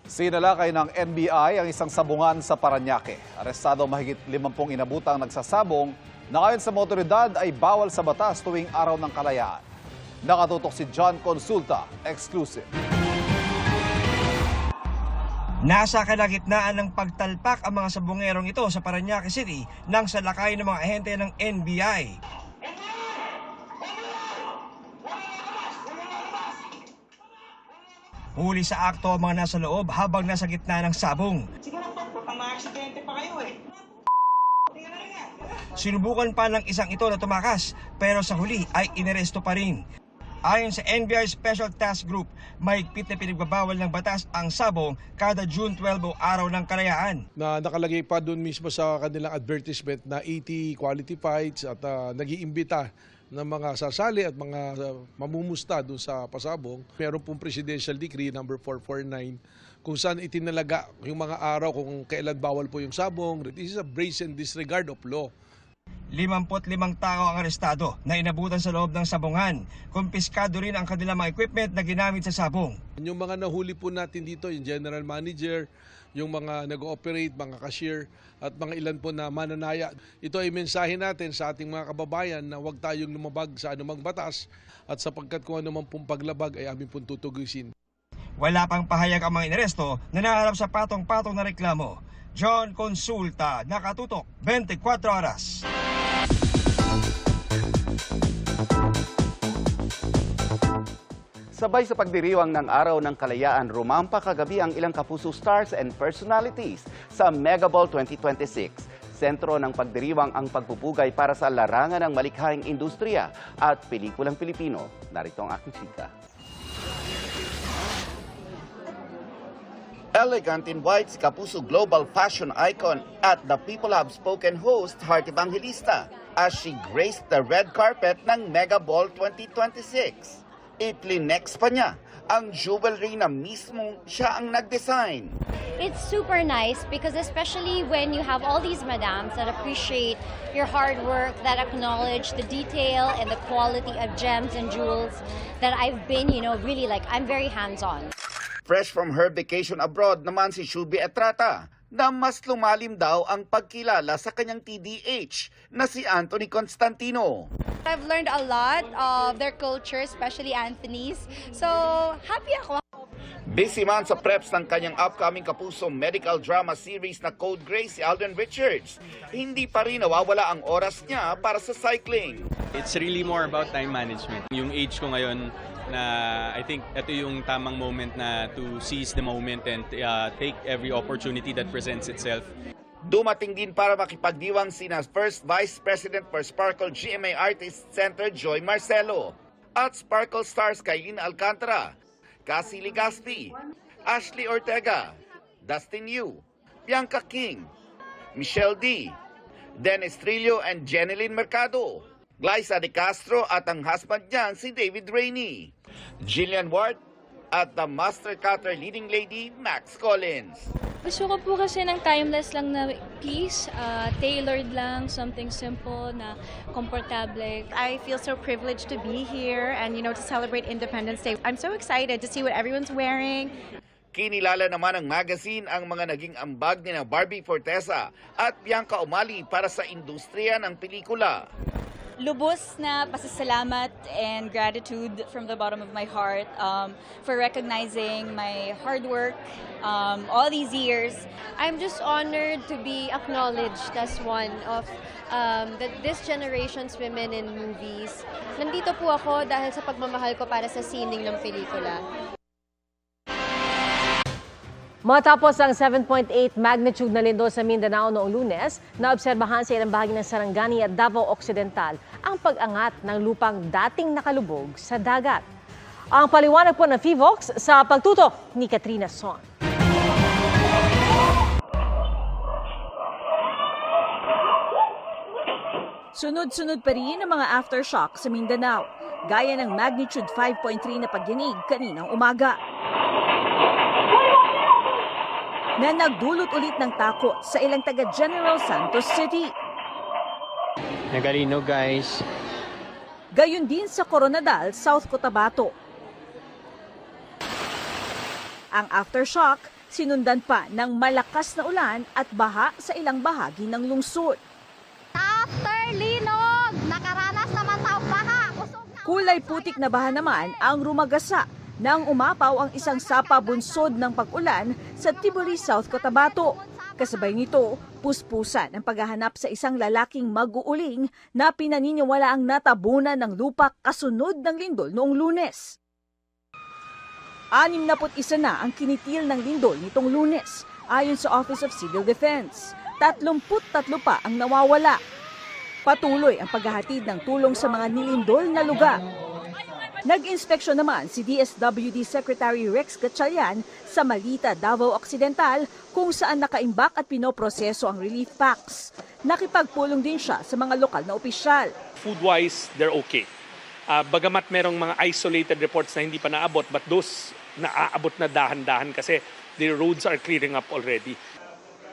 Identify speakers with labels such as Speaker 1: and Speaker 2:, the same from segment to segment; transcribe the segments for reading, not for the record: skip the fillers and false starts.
Speaker 1: Sinalakay ng NBI ang isang sabungan sa Parañaque. Arestado mahigit 50 inabutang nagsasabong na ayon sa mga otoridad ay bawal sa batas tuwing araw ng kalayaan. Nakatutok si John Consulta, exclusive.
Speaker 2: Nasa kalagitnaan ng pagtalpak ang mga sabungerong ito sa Parañaque City nang salakay ng mga ahente ng NBI. Huli sa akto ang mga nasa loob habang nasa gitna ng sabong.
Speaker 3: Siguro po, pang-aksidente pa kayo eh.
Speaker 2: Sinubukan pa ng isang ito na tumakas pero sa huli ay inaresto pa rin. Ayon sa NBI Special Task Group, mahigpit na pinagbabawal ng batas ang sabong kada June 12 o araw ng kalayaan.
Speaker 4: Na nakalagay pa doon mismo sa kanilang advertisement na 80 quality fights at nag-iimbita ng mga sasali at mga mamumusta doon sa pasabong. Meron pong Presidential Decree number 449 kung saan itinalaga yung mga araw kung kailan bawal po yung sabong. This is a brazen disregard of law.
Speaker 2: 55 tao ang arestado na inabutan sa loob ng sabungan. Kumpiskado rin ang kanilang mga equipment na ginamit sa sabong.
Speaker 4: Yung mga nahuli po natin dito, yung general manager, yung mga nag-ooperate, mga cashier, at mga ilan po na mananaya. Ito ay mensahe natin sa ating mga kababayan na huwag tayong lumabag sa anumang batas at sapagkat kung anumang pong paglabag ay aming pong tutugusin.
Speaker 2: Wala pang pahayag ang mga inaresto na naharap sa patong-patong na reklamo. John Consulta, nakatutok, 24 oras.
Speaker 5: Sabay sa pagdiriwang ng Araw ng Kalayaan, rumampa kagabi ang ilang kapuso stars and personalities sa Megaball 2026. Sentro ng pagdiriwang ang pagpupugay para sa larangan ng malikhaing industriya at pelikulang Pilipino. Narito ang aking chika. Elegant in white, si kapuso global fashion icon at the People Have Spoken host Heart Evangelista as she graced the red carpet ng Megaball 2026. Itlinex pa niya ang jewelry na mismo siya ang nag-design.
Speaker 6: It's super nice because especially when you have all these madams that appreciate your hard work, that acknowledge the detail and the quality of gems and jewels that I've been, really I'm very hands-on.
Speaker 5: Fresh from her vacation abroad naman si Shubi Etrata na mas lumalim daw ang pagkilala sa kanyang TDH na si Anthony Constantino.
Speaker 7: I've learned a lot of their culture, especially Anthony's. So, happy ako.
Speaker 5: Busy man sa preps ng kanyang upcoming kapuso medical drama series na Code Gray si Alden Richards. Hindi pa rin nawawala ang oras niya para sa cycling.
Speaker 8: It's really more about time management. Yung age ko ngayon na I think ito yung tamang moment na to seize the moment and take every opportunity that presents itself.
Speaker 5: Dumating din para makipagdiwang sina First Vice President for Sparkle GMA Artist Center Joy Marcelo at Sparkle stars Kailin Alcantara, Cassie Legaspi, Ashley Ortega, Dustin Yu, Bianca King, Michelle D, Dennis Trillo and Jeneline Mercado, Glyza De Castro at ang husband niyang si David Rainey, Jillian Ward at the master cutter leading lady Max Collins.
Speaker 9: Gusto ko po kasi ng timeless lang na piece, tailored lang, something simple na komportable.
Speaker 7: I feel so privileged to be here and, to celebrate Independence Day. I'm so excited to see what everyone's wearing.
Speaker 5: Kinilala naman ng magazine ang mga naging ambag ni Barbie Fortesa at Bianca Umali para sa industriya ng pelikula.
Speaker 10: Lubos na pasasalamat and gratitude from the bottom of my heart for recognizing my hard work all these years.
Speaker 6: I'm just honored to be acknowledged as one of this generation's women in movies. Nandito po ako dahil sa pagmamahal ko para sa sining ng pelikula.
Speaker 11: Matapos ang 7.8 magnitude na lindol sa Mindanao noong Lunes, naobserbahan sa ilang bahagi ng Sarangani at Davao Occidental ang pag-angat ng lupang dating nakalubog sa dagat. Ang paliwanag po ng FIVOX sa pagtutok ni Katrina Son.
Speaker 12: Sunod-sunod pa rin ang mga aftershock sa Mindanao, gaya ng magnitude 5.3 na pagyanig kaninang umaga, na nagdulot ulit ng takot sa ilang taga General Santos City.
Speaker 8: Nagalino guys.
Speaker 12: Gayon din sa Coronadal, South Cotabato. Ang aftershock, Sinundan pa ng malakas na ulan at baha sa ilang bahagi ng lungsod.
Speaker 6: After linog, nakaranas naman sa baha.
Speaker 12: Kulay putik na baha naman ang rumagasa nang umapaw ang isang sapa bunsod ng pag-ulan sa Tibuli, South Cotabato. Kasabay nito, puspusan ang paghahanap sa isang lalaking mag-uuling na pinaniniwalaang natabunan ng lupa kasunod ng lindol noong Lunes. 61 na ang kinitil ng lindol nitong Lunes, ayon sa Office of Civil Defense. 33 pa ang nawawala. Patuloy ang paghahatid ng tulong sa mga nilindol na lugar. Nag-inspeksyon naman si DSWD Secretary Rex Gatchalian sa Malita, Davao Occidental kung saan nakaimbak at pinoproseso ang relief packs. Nakipagpulong din siya sa mga lokal na opisyal.
Speaker 13: Food-wise, they're okay. Bagamat merong mga isolated reports na hindi pa naabot, but those naaabot na dahan-dahan kasi the roads are clearing up already.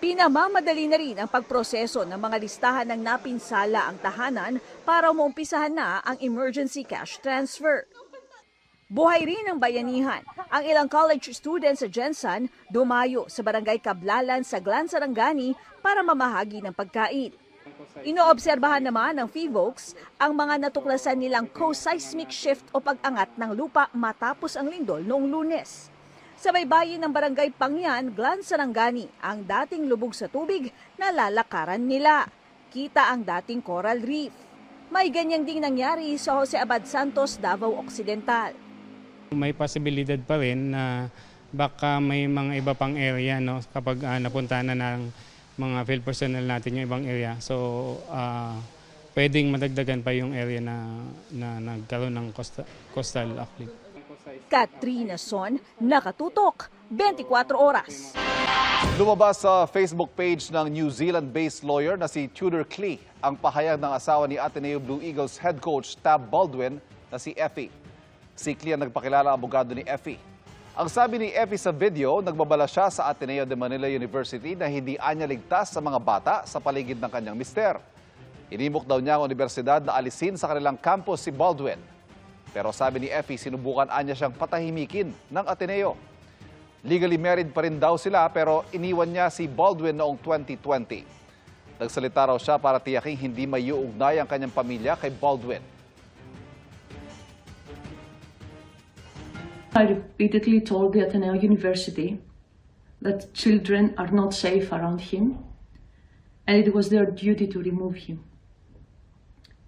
Speaker 12: Pinamamadali na rin ang pagproseso ng mga listahan ng napinsala ang tahanan para maumpisahan na ang emergency cash transfer. Buhay rin ang bayanihan. Ang ilang college students sa Jensan dumayo sa barangay Kablalan sa Glan Sarangani para mamahagi ng pagkain. Inoobserbahan naman ng FIVOLCS ang mga natuklasan nilang co-seismic shift o pag-angat ng lupa matapos ang lindol noong Lunes. Sa baybayin ng barangay Pangyan, Glan Sarangani, ang dating lubog sa tubig na lalakaran nila. Kita ang dating coral reef. May ganyan ding nangyari sa Jose Abad Santos, Davao Occidental.
Speaker 14: May posibilidad pa rin na baka may mga iba pang area no kapag napunta na ng mga field personnel natin yung ibang area. So pwedeng madagdagan pa yung area na nagkaroon ng coastal uplift.
Speaker 12: Katrina Son, Nakatutok, 24 oras.
Speaker 1: Lumabas sa Facebook page ng New Zealand-based lawyer na si Tudor Clee ang pahayag ng asawa ni Ateneo Blue Eagles head coach Tab Baldwin na si Effie. Si Clee ang nagpakilala abogado ni Effie. Ang sabi ni Effie sa video, nagbabala siya sa Ateneo de Manila University na hindi anya ligtas sa mga bata sa paligid ng kanyang mister. Inimok daw niya ang universidad na alisin sa kanilang campus si Baldwin. Pero sabi ni Effie, sinubukan anya siyang patahimikin ng Ateneo. Legally married pa rin daw sila pero iniwan niya si Baldwin noong 2020. Nagsalita raw siya para tiyaking hindi may uugnay ang kanyang pamilya kay Baldwin.
Speaker 15: I repeatedly told the Ateneo University that children are not safe around him and it was their duty to remove him.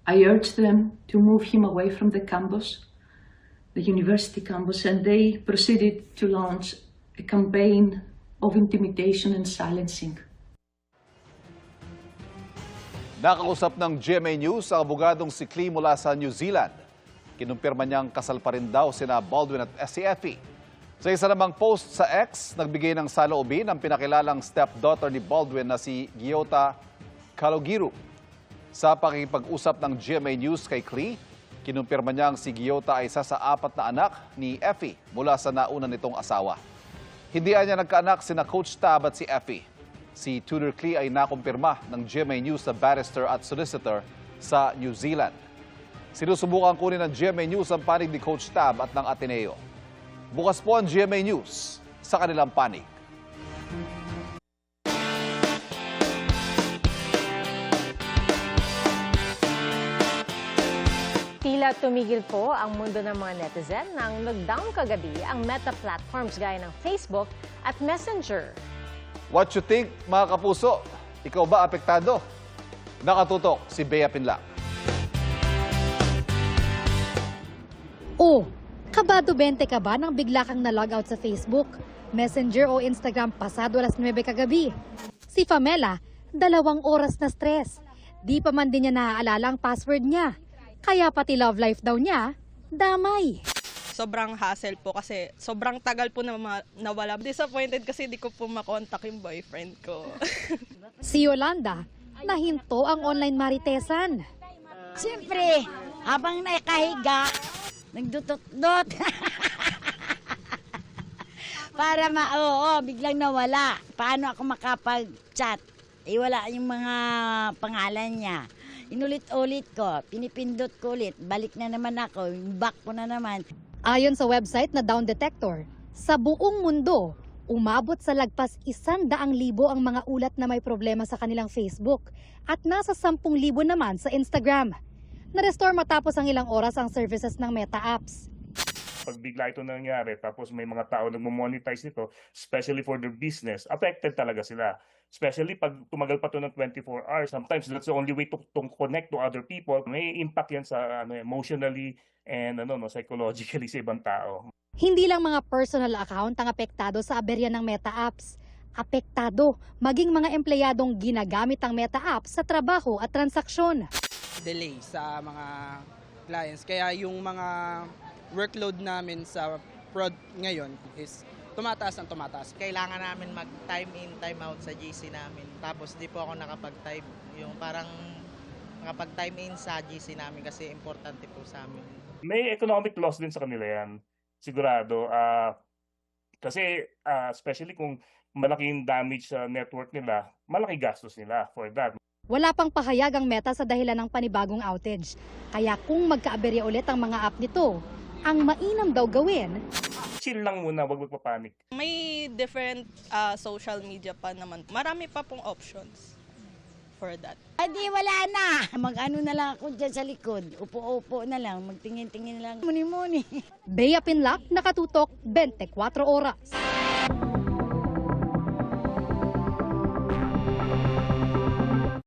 Speaker 15: I urged them to move him away from the campus, the university campus, and they proceeded to launch a campaign of intimidation and silencing.
Speaker 1: Nakausap ng GMA News ang abogadong si Clee mula sa New Zealand. Kinumpirma niyang kasal pa rin daw sina Baldwin at si Effie. Sa isa namang post sa X, nagbigay ng saloobin ang pinakilalang stepdaughter ni Baldwin na si Giota Calogiru. Sa pakikipag-usap ng GMA News kay Clee, kinumpirma niyang si Giota ay isa sa 4 na anak ni Effie mula sa nauna nitong asawa. Hindi niya nagkaanak sina Coach Tab at si Effie. Si Tudor Clee ay nakumpirma ng GMA News na barrister at solicitor sa New Zealand. Sinusubukan kunin ng GMA News ang panig ni Coach Tab at ng Ateneo. Bukas po ang GMA News sa kanilang panig.
Speaker 11: Tila tumigil po ang mundo ng mga netizen nang nag-down kagabi ang Meta platforms gaya ng Facebook at Messenger.
Speaker 1: What you think, mga kapuso? Ikaw ba apektado? Nakatutok si Bea Pinlac.
Speaker 16: Oh, kabado 20 ka ba nang bigla kang na-logout sa Facebook, Messenger o Instagram pasado alas 9 kagabi? Si Famela, 2 oras na stress. Di pa man din niya naaalala ang password niya. Kaya pati love life daw niya, damay.
Speaker 17: Sobrang hassle po kasi sobrang tagal po na nawala. Disappointed kasi di ko po makontak yung boyfriend ko.
Speaker 16: Si Yolanda, nahinto ang online maritesan.
Speaker 18: Siyempre, habang nakahiga, nagdutot-dot. Para biglang nawala. Paano ako makapag-chat? Wala yung mga pangalan niya. Inulit-ulit ko, pinipindot ko ulit, balik na naman ako, back ko na naman.
Speaker 16: Ayon sa website na Down Detector, sa buong mundo, Umabot sa lagpas 100,000 ang mga ulat na may problema sa kanilang Facebook at nasa 10,000 naman sa Instagram. Na-restore matapos ang ilang oras ang services ng Meta apps.
Speaker 19: Pag bigla ito nangyari, tapos may mga tao nagmo-monetize nito, especially for their business, affected talaga sila. Especially pag tumagal pa ito ng 24 hours, sometimes that's the only way to connect to other people. May impact yan sa emotionally and psychologically sa ibang tao.
Speaker 16: Hindi lang mga personal account ang apektado sa aberya ng Meta apps. Apektado maging mga empleyadong ginagamit ang Meta apps sa trabaho at transaksyon.
Speaker 20: Delay sa mga clients. Kaya yung mga workload namin sa prod ngayon is tumataas ang tumataas.
Speaker 21: Kailangan namin mag-time in, time out sa GC namin. Tapos di po ako nakapag-time. Yung parang nakapag-time in sa GC namin kasi importante po sa amin.
Speaker 19: May economic loss din sa kanila yan. Sigurado. Kasi especially kung malaking damage sa network nila, malaki gastos nila for that.
Speaker 16: Wala pang pahayag ang Meta sa dahilan ng panibagong outage. Kaya kung magkaaberya ulit ang mga app nito, ang mainam daw gawin,
Speaker 19: chill lang muna, wag magpapanik.
Speaker 17: May different social media pa naman. Marami pa pong options for that.
Speaker 18: Ay di wala na. Mag-ano na lang ako dyan sa likod. Upo-upo na lang. Magtingin-tingin lang. Muni-muni.
Speaker 16: Bea Pinlac, Nakatutok, 24 Oras.